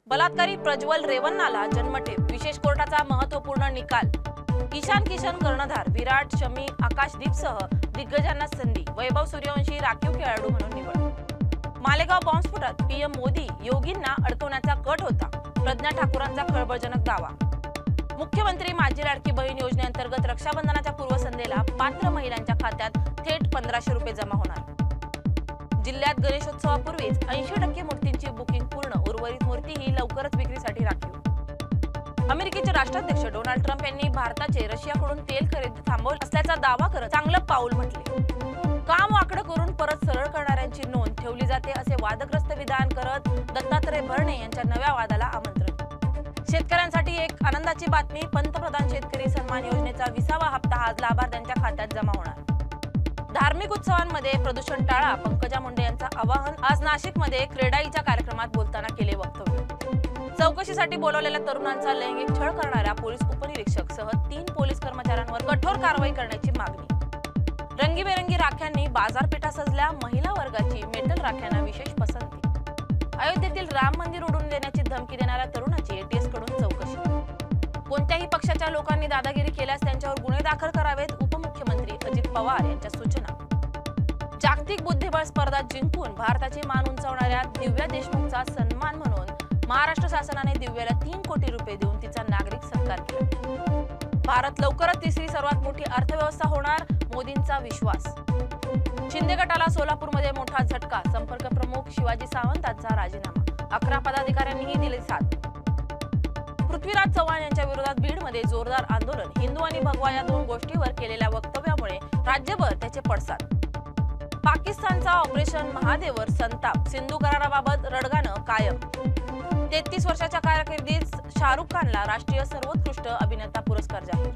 बलात्कारी प्रज्वल रेवन्नाला जन्मठेप, विशेष कोर्टाचा महत्त्वपूर्ण निकाल। ईशान किशन कर्णधार, विराट, शमी, आकाशदीपसह दिग्गजांना संधी, वैभव सूर्यवंशी राखीव खेळाडू म्हणून निवड। मालेगाव बॉम्बस्फोटात पीएम मोदी योगींना अडकवण्याचा कट होता, प्रज्ञा ठाकूरांचा खळबळजनक दावा। मुख्यमंत्री माझी लाडकी बहीण योजनेअंतर्गत रक्षाबंधनाच्या पूर्वसंध्येला पात्र महिलांच्या खात्यात थेट 1500 रुपये जमा होणार। जिल्ह्यात गणेशोत्सवापूर्वीच 80% मूर्तींची बुकिंग पूर्ण, उर्वरित मूर्ती ही लवकरच विक्रीसाठी राखीव। अमेरिकेचे राष्ट्राध्यक्ष डोनाल्ड ट्रम्प यांनी भारताचे रशियाकडून तेल खरेदी थांबवली असल्याचा दावा करत चांगलं पाऊल म्हटले। काम वाकडं करून परत सरळ करणाऱ्यांची नोंद ठेवली जाते असे वादग्रस्त विधान करत दत्तात्रय भरणे यांच्या नव्या वादाला आमंत्रण। शेतकऱ्यांसाठी एक आनंदाची बातमी, पंतप्रधान शेतकरी सन्मान योजनेचा 20वा हप्ता आज लाभार्थ्यांच्या खात्यात जमा होणार। धार्मिक उत्सवांमध्ये प्रदूषण टाळा, पंकजा मुंडे यांचं आवाहन। आज नाशिकमध्ये क्रेडाईच्या कार्यक्रमात बोलताना केले वक्तव्य। चौकशीसाठी बोलवलेल्या तरुणांचा लैंगिक छळ करणाऱ्या पोलीस उपनिरीक्षक सह 3 पोलीस कर्मचाऱ्यांवर कठोर कारवाई करण्याची मागणी। रंगीबेरंगी राख्यांनी बाजारपेठा सजल्या, महिला वर्गाची मेटल राख्यांना विशेष पसंती। अयोध्येतील राम मंदिर उडवून देण्याची धमकी देणाऱ्या तरुणाची एटीएस कडून चौकशी। कोणत्याही पक्षाच्या लोकांनी दादागिरी केल्यास त्यांच्यावर गुन्हे दाखल करावेत, उपमुख्यमंत्री अजित पवार यांच्या सूचना। जागतिक बुद्धिबळ स्पर्धा जिंकून भारताची मान उंचावणाऱ्या दिव्या देशमुखचा सन्मान म्हणून महाराष्ट्र शासनाने दिव्याला 3 कोटी रुपये देऊन तिचा नागरिक सत्कार केला। भारत लवकरच तिसरी सर्वात मोठी अर्थव्यवस्था होणार, मोदींचा विश्वास। शिंदे गटाला सोलापूरमध्ये मोठा झटका, संपर्क प्रमुख शिवाजी सावंतांचा राजीनामा, 11 पदाधिकाऱ्यांनीही दिली साथ। पृथ्वीराज चव्हाण यांच्या विरोधात बीडमध्ये जोरदार आंदोलन, हिंदू आणि भगवा या 2 गोष्टीवर केलेल्या वक्तव्यामुळे राज्यभर त्याचे पडसाद। पाकिस्तानचा ऑपरेशन महादेवर संताप, सिंधू कराराबाबत रडगाणं कायम। 33 वर्षाच्या कारकिर्दीत शाहरुख खानला राष्ट्रीय सर्वोत्कृष्ट अभिनेता पुरस्कार जाहीर।